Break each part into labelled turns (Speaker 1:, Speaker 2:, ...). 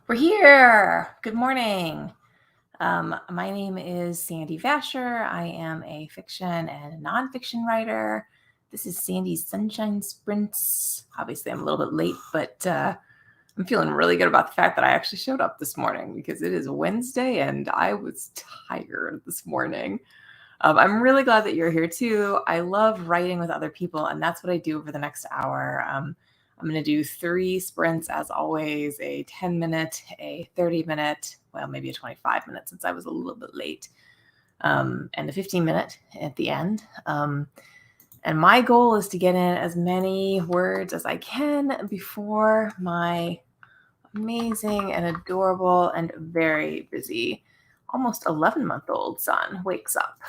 Speaker 1: We're here. Good morning. My name is Sandy Vasher. I am a fiction and nonfiction writer. This is Sandy's Sunshine Sprints. Obviously, I'm a little bit late, but I'm feeling really good about the fact that I actually showed up this morning because it is Wednesday and I was tired this morning. I'm really glad that you're here too. I love writing with other people, and that's what I do over the next hour. I'm going to do 3 sprints as always, a 10-minute, a 30-minute, well, maybe a 25-minute since I was a little bit late, and a 15-minute at the end. And my goal is to get in as many words as I can before my amazing and adorable and very busy almost 11-month-old son wakes up,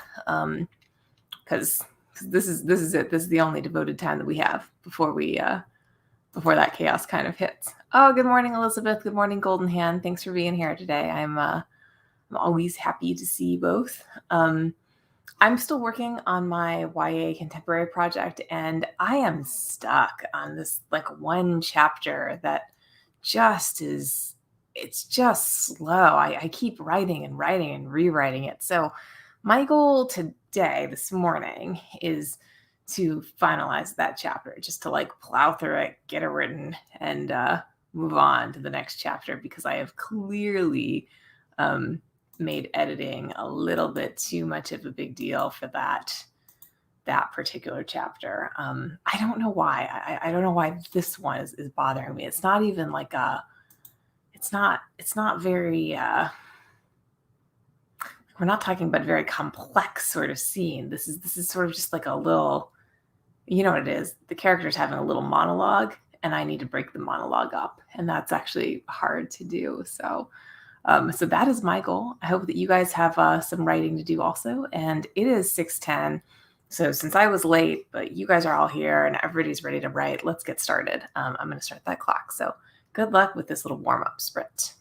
Speaker 1: because this is it. This is the only devoted time that we have before that chaos kind of hits. Oh, good morning, Elizabeth. Good morning, Golden Hand. Thanks for being here today. I'm always happy to see you both. I'm still working on my YA contemporary project, and I am stuck on this like one chapter that it's just slow. I keep writing and writing and rewriting it. So my goal today, this morning, is to finalize that chapter, just to like plow through it, get it written, and move on to the next chapter because I have clearly made editing a little bit too much of a big deal for that particular chapter. I don't know why. I don't know why this one is bothering me. It's not even like it's not very we're not talking about a very complex sort of scene. This is sort of just like a little, you know what it is. The character's having a little monologue and I need to break the monologue up. And that's actually hard to do. So that is my goal. I hope that you guys have some writing to do also. And it is 6:10. So since I was late, but you guys are all here and everybody's ready to write, let's get started. I'm going to start that clock. So good luck with this little warm-up sprint.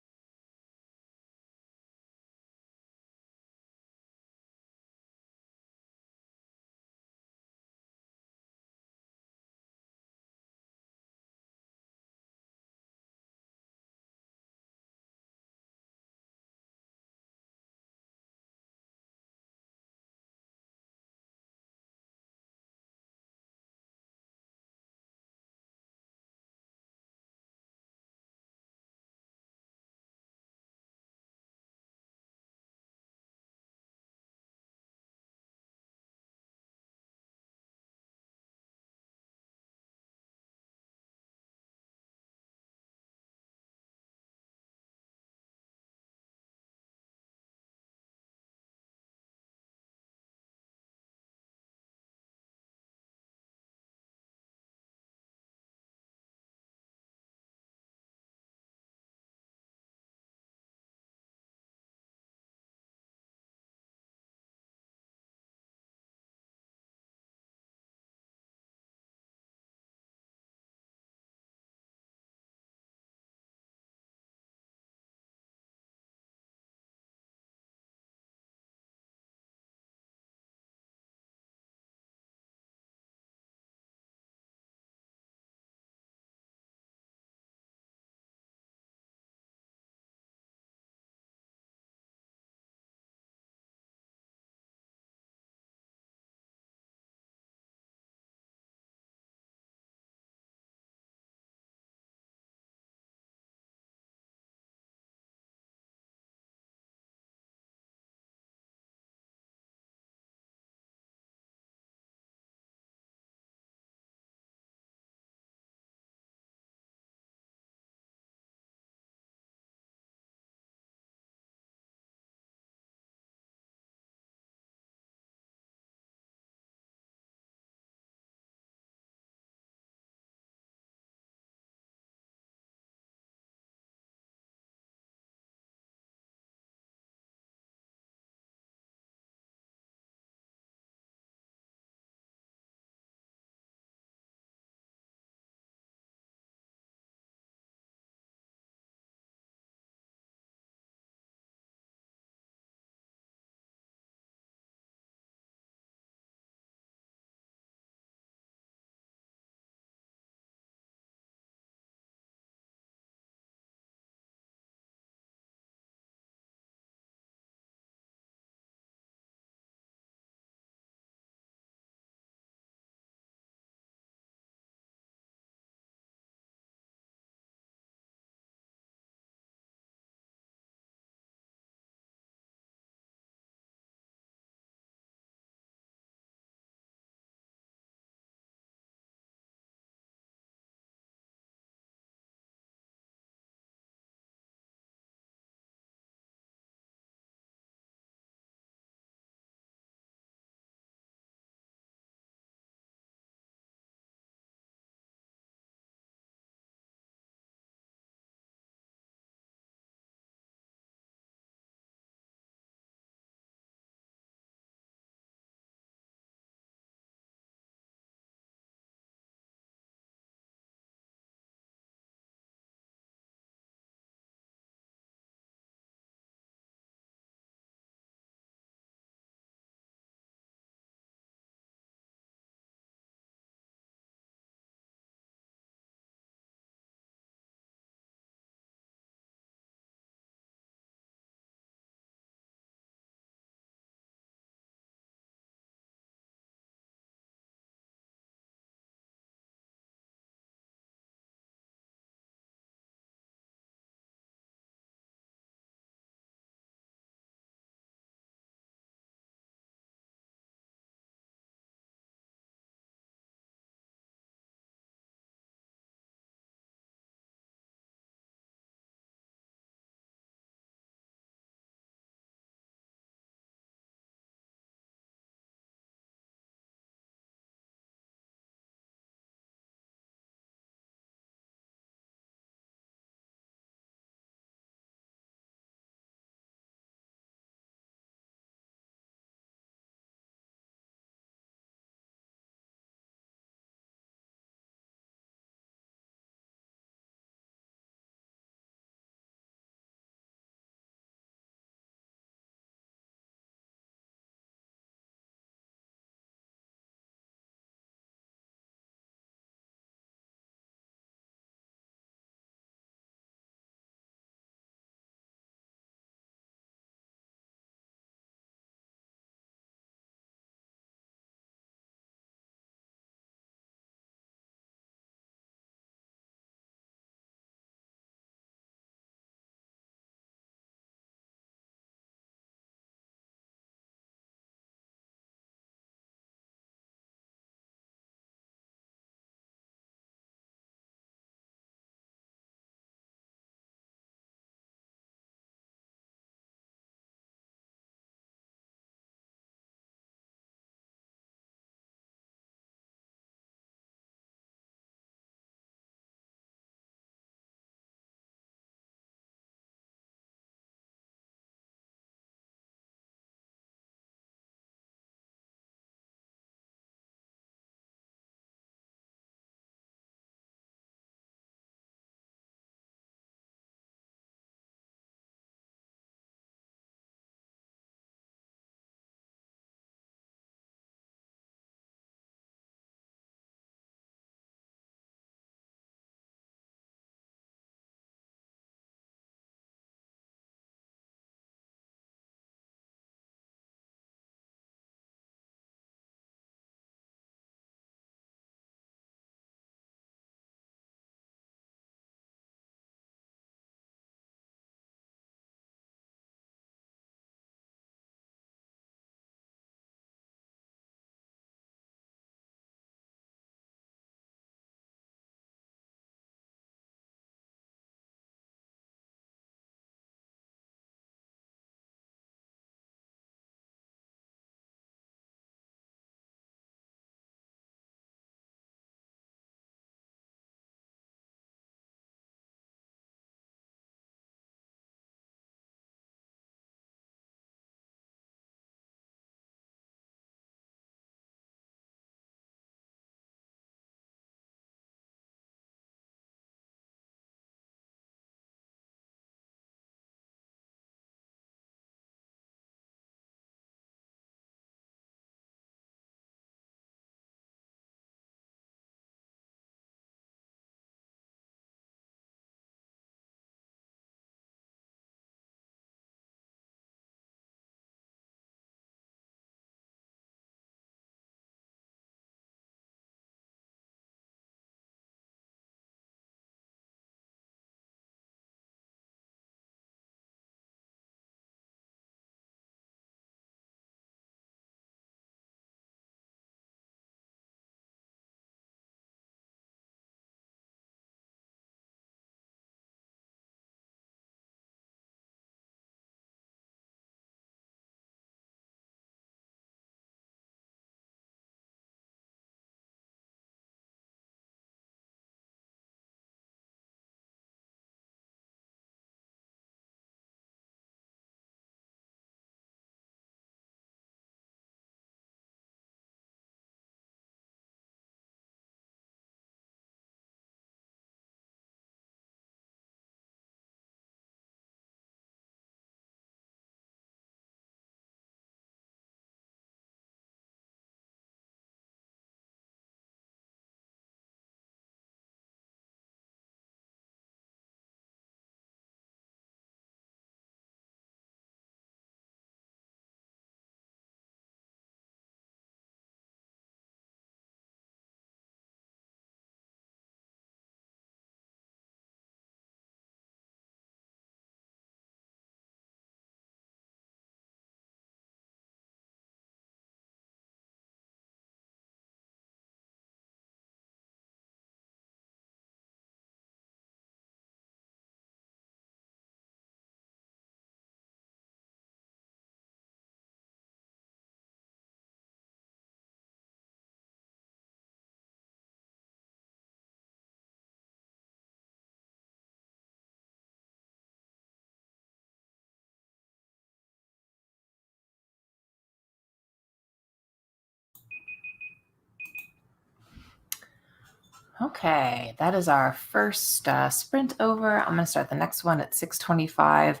Speaker 1: Okay, that is our first sprint over. I'm going to start the next one at 6:25.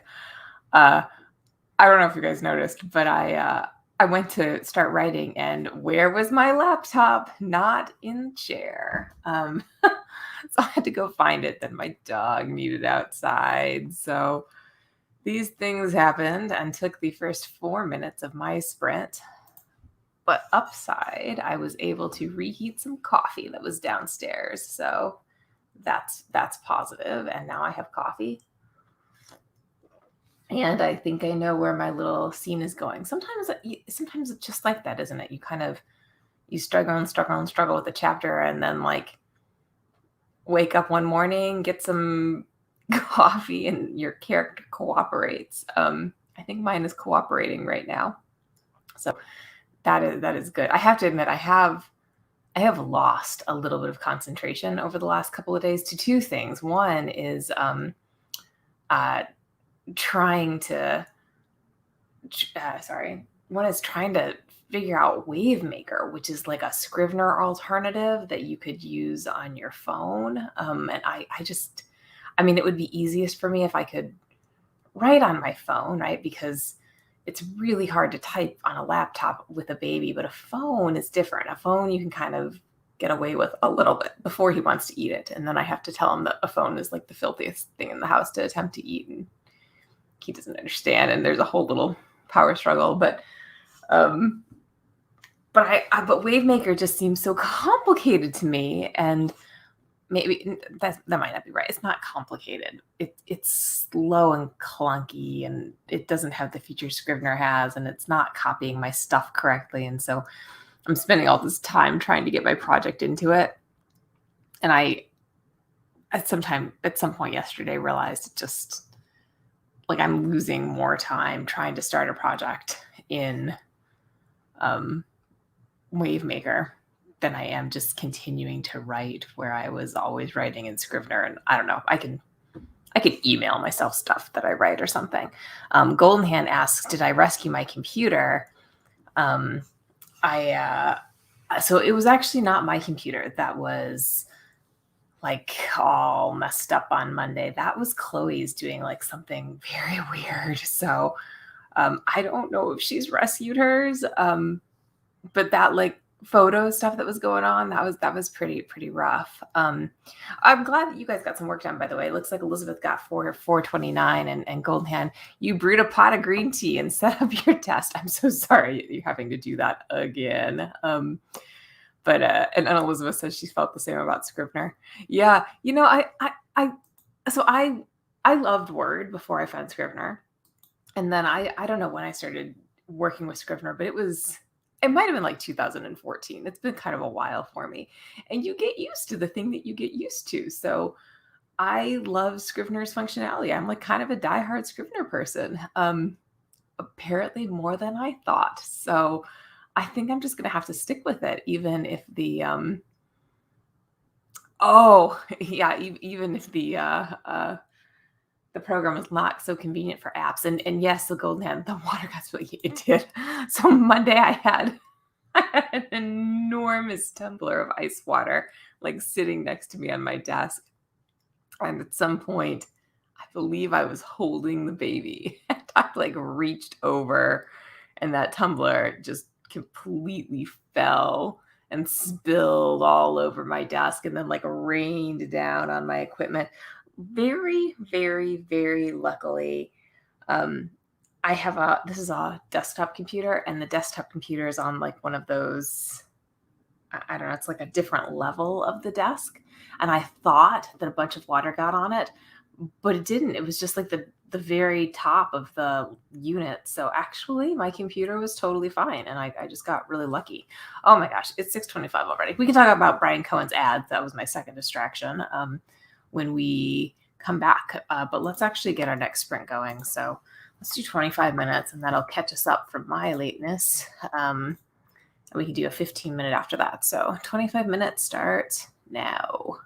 Speaker 1: Uh, I don't know if you guys noticed, but I went to start writing, and where was my laptop? Not in the chair. So I had to go find it. Then my dog needed outside. So these things happened and took the first 4 minutes of my sprint. But upside, I was able to reheat some coffee that was downstairs. So that's positive. And now I have coffee. And I think I know where my little scene is going. Sometimes it's just like that, isn't it? You struggle and struggle and struggle with the chapter, and then like wake up one morning, get some coffee, and your character cooperates. I think mine is cooperating right now. So that is good. I have to admit, I have lost a little bit of concentration over the last couple of days to two things. One is uh, trying to one is trying to figure out Wavemaker, which is like a Scrivener alternative that you could use on your phone. And I mean, it would be easiest for me if I could write on my phone, right? Because it's really hard to type on a laptop with a baby, but a phone is different. A phone you can kind of get away with a little bit before he wants to eat it. And then I have to tell him that a phone is like the filthiest thing in the house to attempt to eat. And he doesn't understand. And there's a whole little power struggle. Um, but Wavemaker just seems so complicated to me. And maybe that might not be right. It's not complicated. It's slow and clunky, and it doesn't have the features Scrivener has, and it's not copying my stuff correctly. And so I'm spending all this time trying to get my project into it. And I at some point yesterday realized it just like I'm losing more time trying to start a project in Wavemaker than I am just continuing to write where I was always writing in Scrivener. And I don't know, I can email myself stuff that I write or something. Golden Hand asks, did I rescue my computer? So it was actually not my computer that was like all messed up on Monday. That was Chloe's doing like something very weird. So I don't know if she's rescued hers. But that like photo stuff that was going on, that was pretty rough. I'm glad that you guys got some work done, by the way. It looks like Elizabeth got 429, and Golden Hand, you brewed a pot of green tea and set up your test. I'm so sorry you're having to do that again. And Elizabeth says she felt the same about Scrivener. Yeah, I loved Word before I found Scrivener. And then I don't know when I started working with Scrivener, but it might have been like 2014. It's been kind of a while for me. And you get used to the thing that you get used to. So I love Scrivener's functionality. I'm like kind of a diehard Scrivener person. Apparently more than I thought. So I think I'm just gonna have to stick with it, even if the oh yeah, even if the program is not so convenient for apps. And yes, the Golden Hand, the water got spilly. It did. So Monday I had an enormous tumbler of ice water like sitting next to me on my desk. And at some point, I believe I was holding the baby. And I like reached over, and that tumbler just completely fell and spilled all over my desk and then like rained down on my equipment. Very, very, very luckily, um, this is a desktop computer, and the desktop computer is on like one of those, I don't know, it's like a different level of the desk. And I thought that a bunch of water got on it, but it didn't. It was just like the very top of the unit. So actually my computer was totally fine. And I just got really lucky. Oh my gosh, it's 6:25 already. We can talk about Brian Cohen's ads. That was my second distraction when we come back. But let's actually get our next sprint going. So let's do 25 minutes, and that'll catch us up from my lateness. And we can do a 15-minute after that. So 25 minutes start now.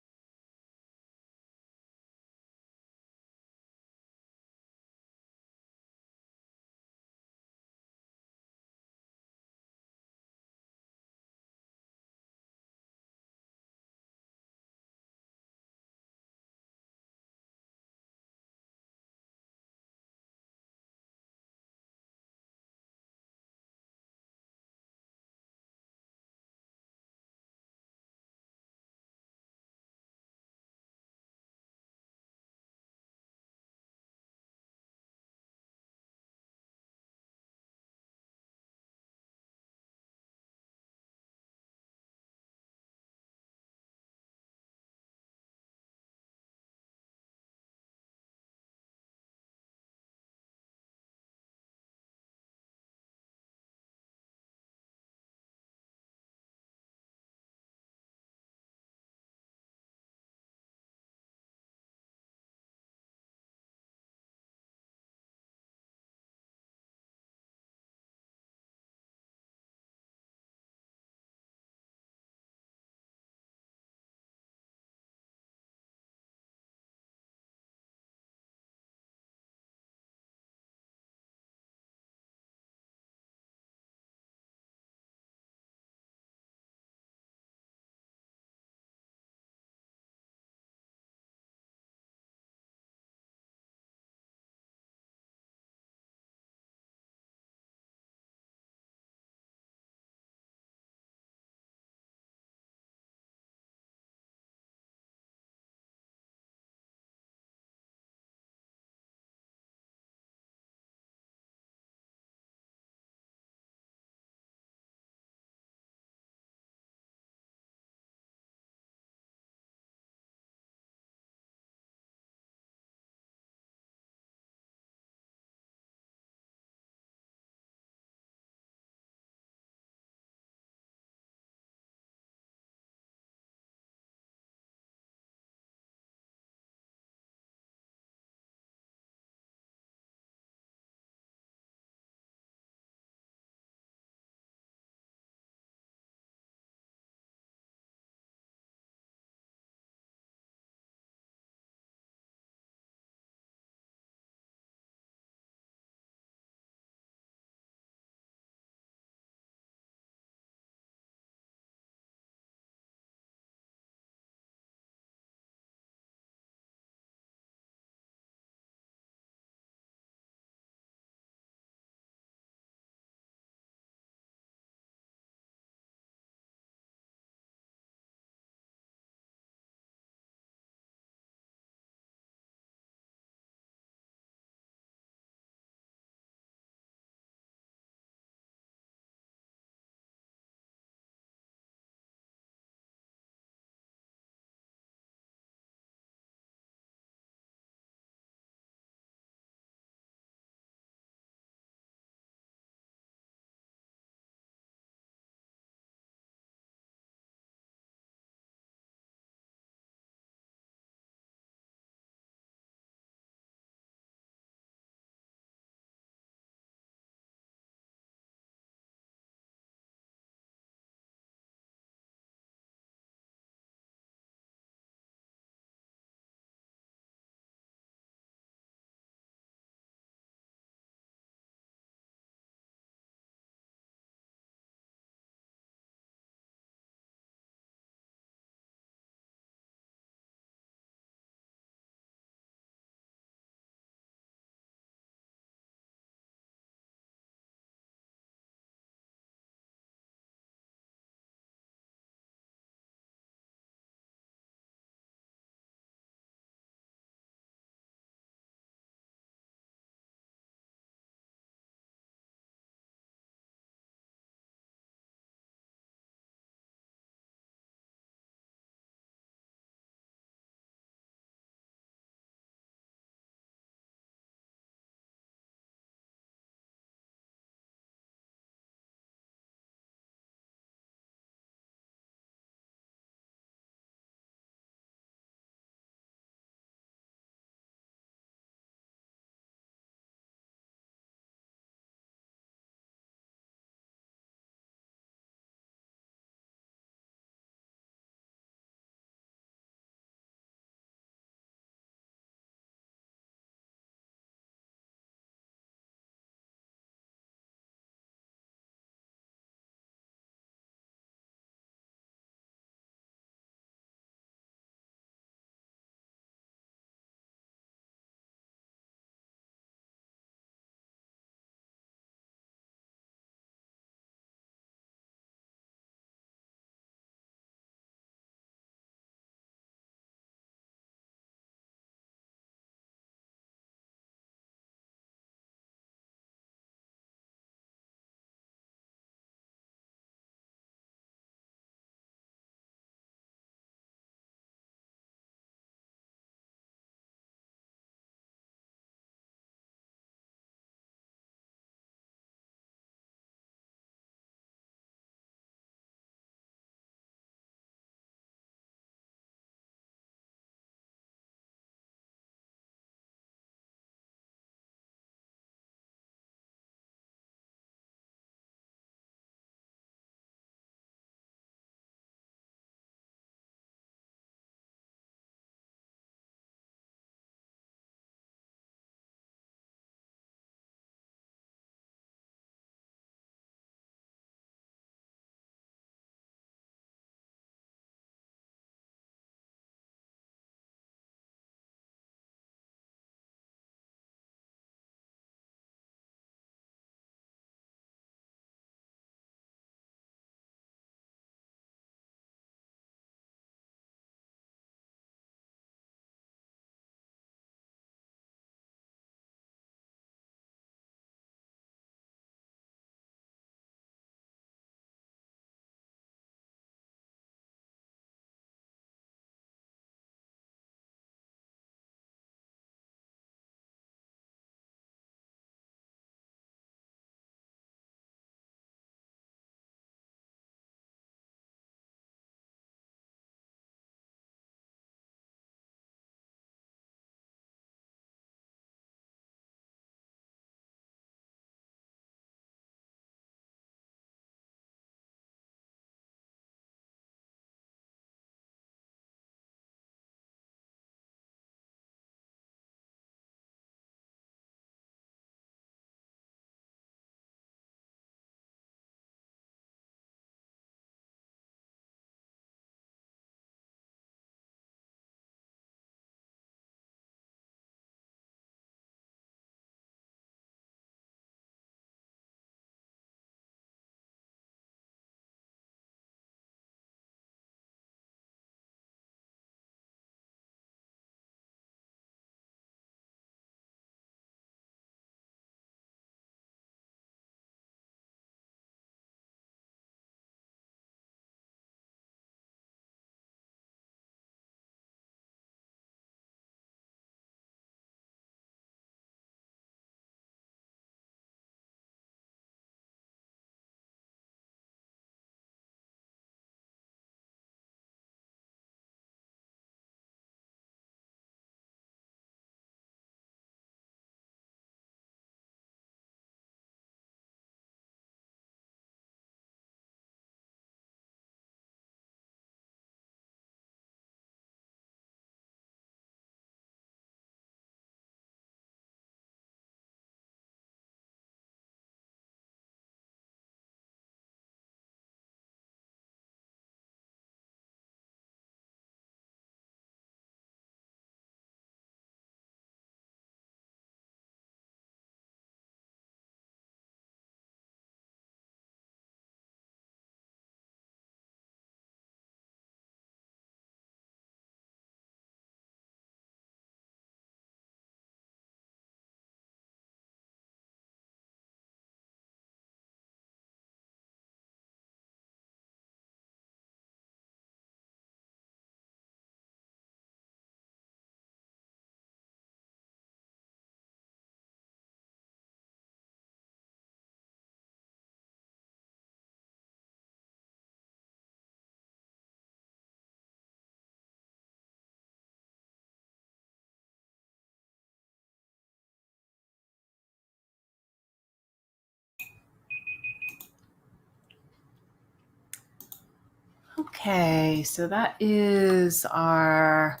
Speaker 1: Okay, so that is our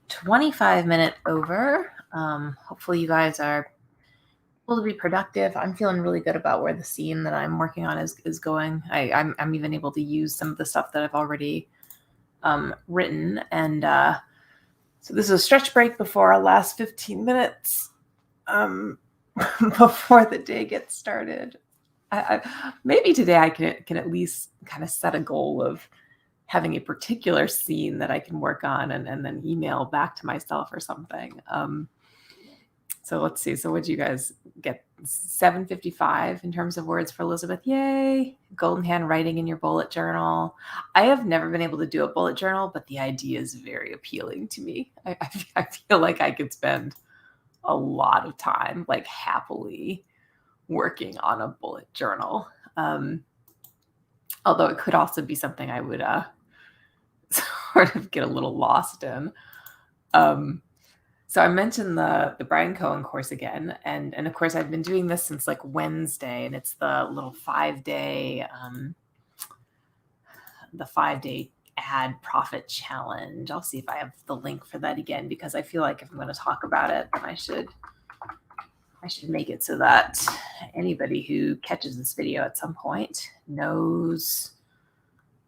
Speaker 1: 25-minute over. Hopefully you guys are able to be productive. I'm feeling really good about where the scene that I'm working on is going. I'm even able to use some of the stuff that I've already written. And so this is a stretch break before our last 15 minutes before the day gets started. Maybe today I can at least kind of set a goal of having a particular scene that I can work on and then email back to myself or something. So let's see. So what did you guys get? 755 in terms of words for Elizabeth. Yay. Golden handwriting in your bullet journal. I have never been able to do a bullet journal, but the idea is very appealing to me. I feel like I could spend a lot of time, like happily working on a bullet journal. Although it could also be something I would sort of get a little lost in. So I mentioned the Brian Cohen course again, and of course I've been doing this since like Wednesday, and it's the little 5-day ad profit challenge. I'll see if I have the link for that again, because I feel like if I'm going to talk about it, then I should make it so that anybody who catches this video at some point knows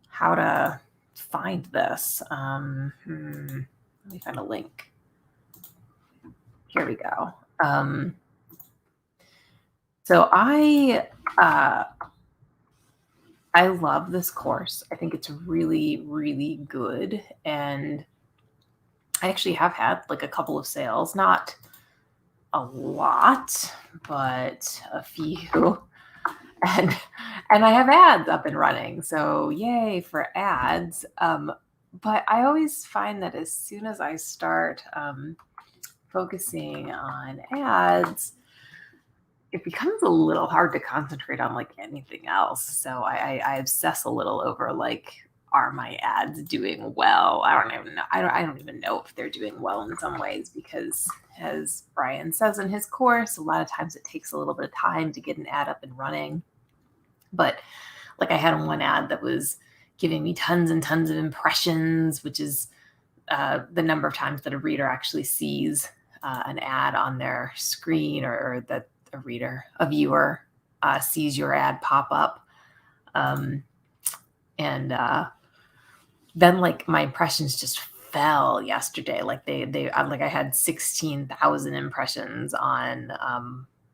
Speaker 1: how to find this. Let me find a link. Here we go. So I love this course. I think it's really, really good. And I actually have had like a couple of sales, not a lot, but a few. And I have ads up and running. So yay for ads. But I always find that as soon as I start focusing on ads, it becomes a little hard to concentrate on like anything else. So I obsess a little over like, are my ads doing well? I don't even know. I don't even know if they're doing well in some ways, because as Brian says in his course, a lot of times it takes a little bit of time to get an ad up and running. But like I had one ad that was giving me tons and tons of impressions, which is the number of times that a reader actually sees an ad on their screen, or that a viewer sees your ad pop up. Then like my impressions just fell yesterday. Like like I had 16,000 impressions on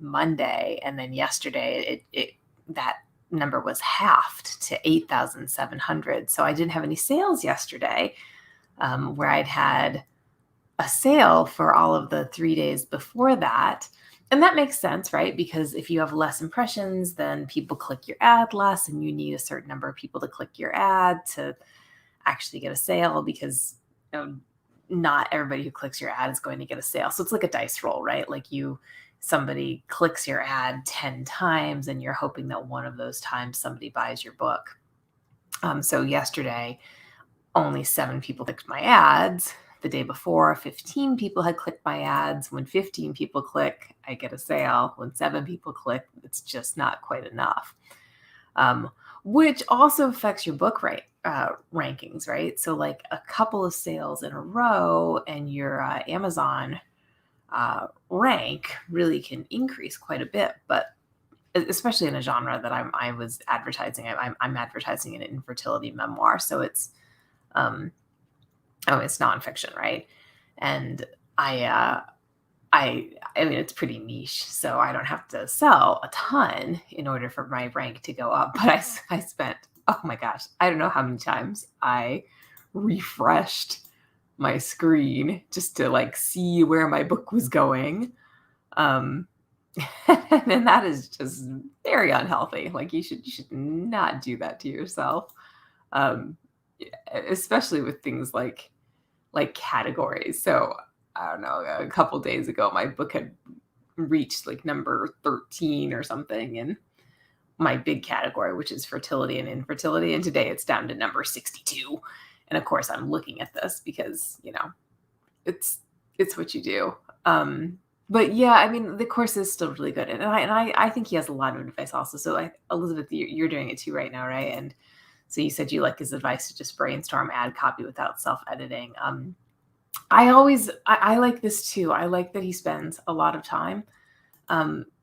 Speaker 1: Monday, and then yesterday that number was halved to 8,700. So I didn't have any sales yesterday, where I'd had a sale for all of the 3 days before that. And that makes sense, right? Because if you have less impressions, then people click your ad less, and you need a certain number of people to click your ad to actually get a sale, because not everybody who clicks your ad is going to get a sale. So it's like a dice roll, right? Like somebody clicks your ad 10 times, and you're hoping that one of those times somebody buys your book. So yesterday, only 7 people clicked my ads. The day before, 15 people had clicked my ads. When 15 people click, I get a sale. When 7 people click, it's just not quite enough. Which also affects your book rankings, right? So like a couple of sales in a row, and your Amazon rank really can increase quite a bit. But especially in a genre that I was advertising, I'm advertising an infertility memoir, so it's it's nonfiction, right? And I mean, it's pretty niche, so I don't have to sell a ton in order for my rank to go up. But I spent, oh my gosh, I don't know how many times I refreshed my screen just to like see where my book was going. And that is just very unhealthy. Like you should not do that to yourself. Especially with things like categories. So I don't know, a couple days ago, my book had reached like number 13 or something in my big category, which is fertility and infertility. And today it's down to number 62. And of course I'm looking at this because, it's what you do. But yeah, I mean, the course is still really good. And I think he has a lot of advice also. So Elizabeth, you're doing it too right now, right? And So you said you like his advice to just brainstorm ad copy without self-editing. I like this too. I like that he spends a lot of time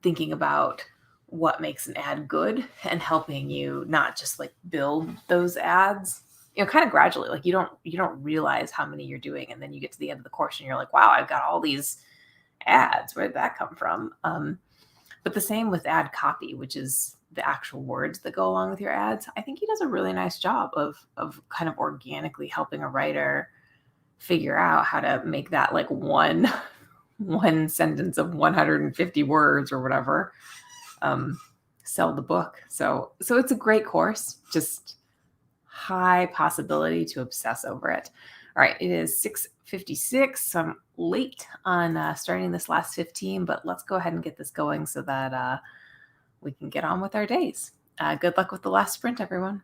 Speaker 1: thinking about what makes an ad good and helping you not just like build those ads, kind of gradually. Like you don't realize how many you're doing, and then you get to the end of the course and you're like, wow, I've got all these ads. Where did that come from? But the same with ad copy, which is the actual words that go along with your ads. I think he does a really nice job of kind of organically helping a writer figure out how to make that like one sentence of 150 words or whatever sell the book. So it's a great course, just high possibility to obsess over it. All right, it is 6:56. So I'm late on starting this last 15, but let's go ahead and get this going so that we can get on with our days. Good luck with the last sprint, everyone.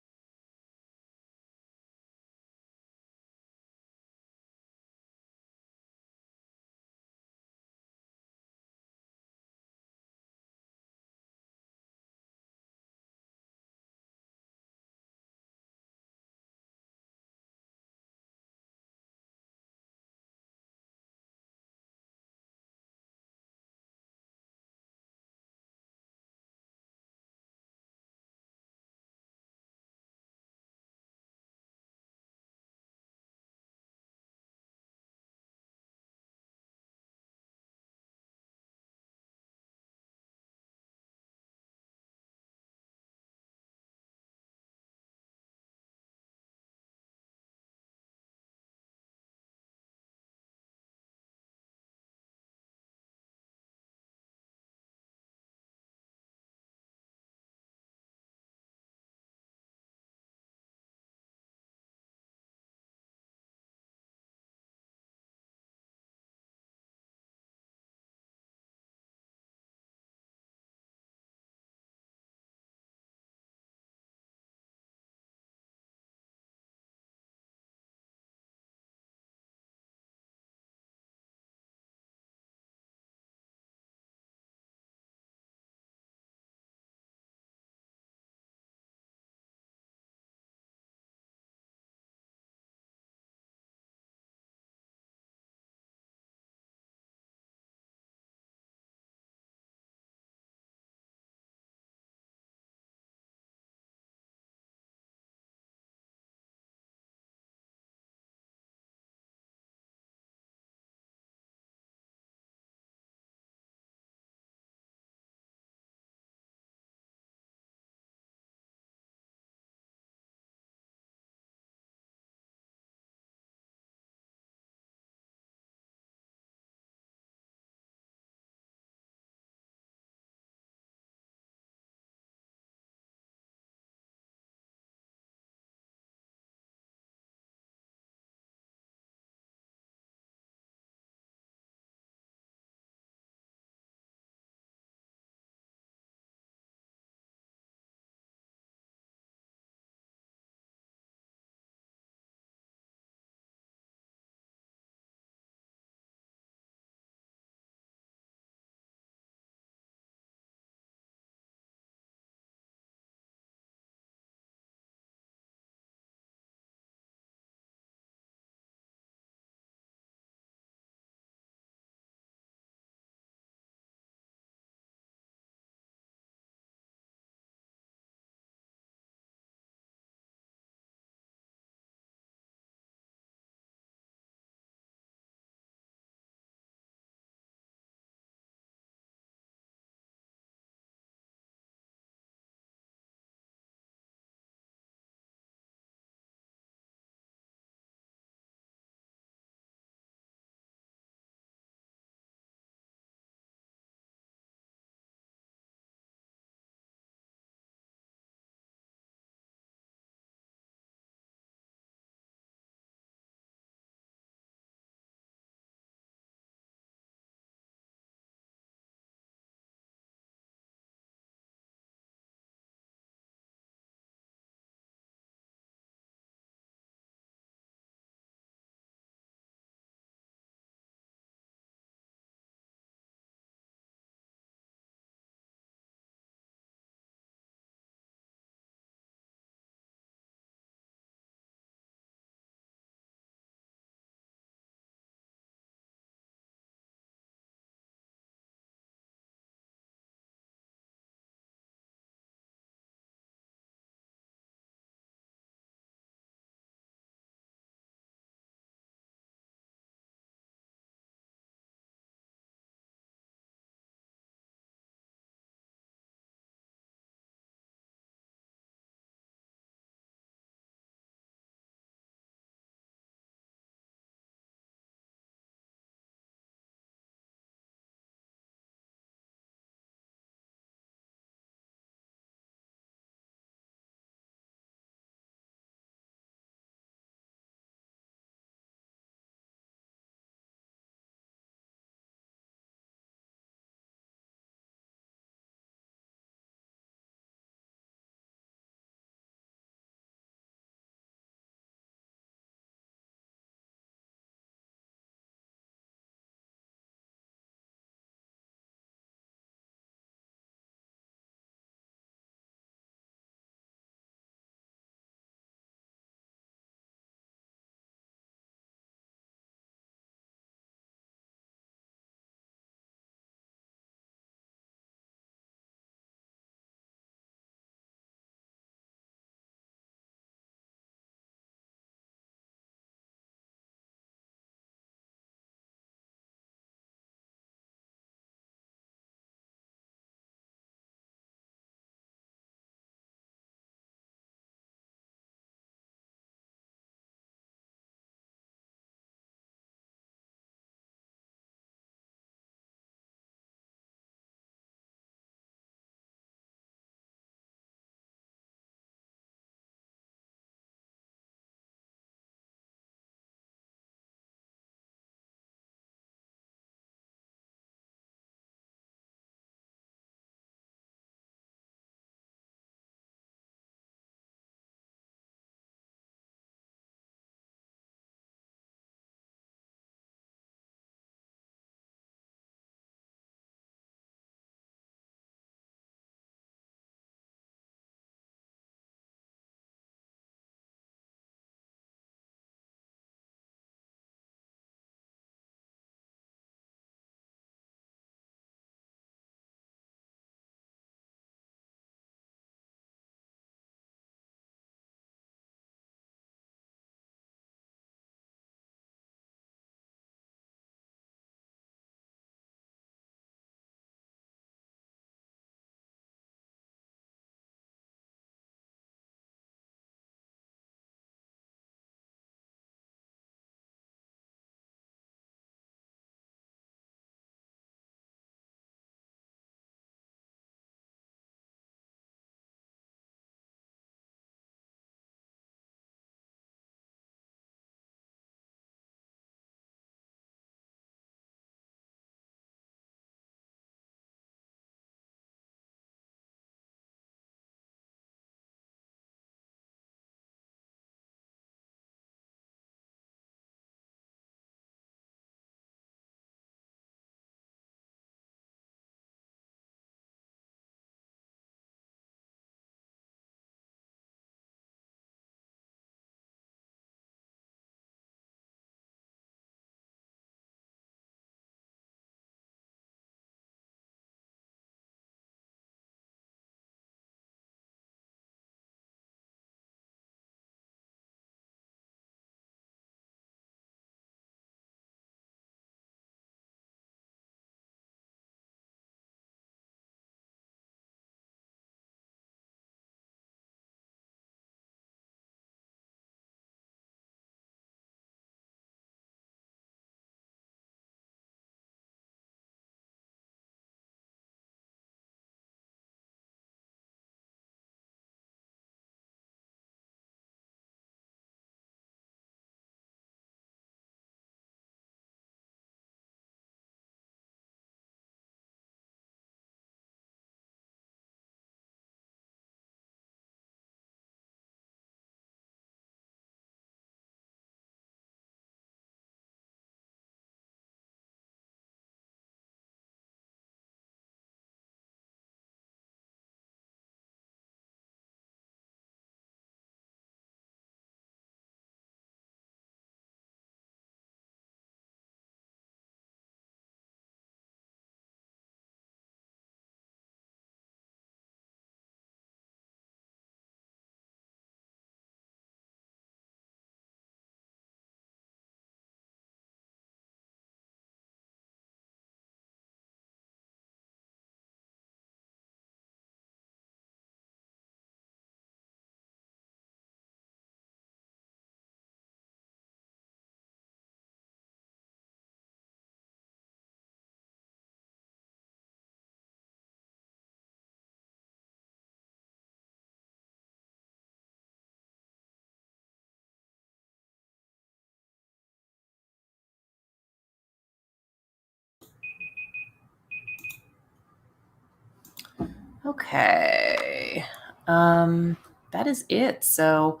Speaker 1: Okay. That is it. So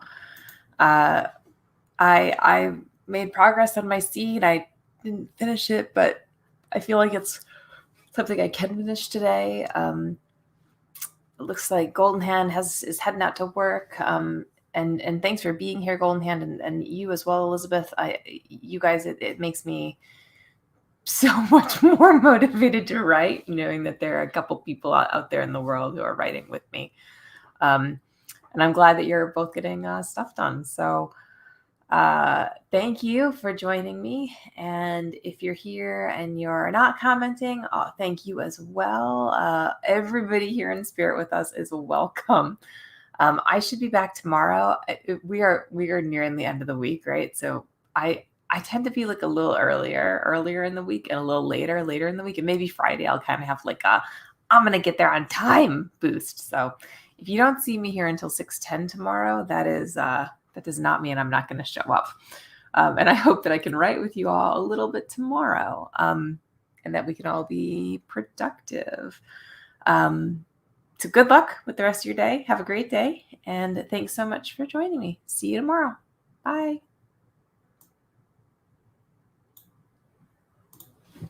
Speaker 1: I made progress on my seed. I didn't finish it, but I feel like it's something I can finish today. It looks like Golden Hand is heading out to work. And thanks for being here, Golden Hand, and you as well, Elizabeth. You guys, it makes me so much more motivated to write, knowing that there are a couple people out there in the world who are writing with me. And I'm glad that you're both getting stuff done. So thank you for joining me. And if you're here and you're not commenting, thank you as well. Everybody here in spirit with us is welcome. I should be back tomorrow. We are nearing the end of the week, right? So I tend to be like a little earlier in the week, and a little later in the week, and maybe Friday I'll kind of have like I'm gonna get there on time boost. So if you don't see me here until 6:10 tomorrow, that does not mean I'm not going to show up. And I hope that I can write with you all a little bit tomorrow, and that we can all be productive. So good luck with the rest of your day. Have a great day. And thanks so much for joining me. See you tomorrow. Bye.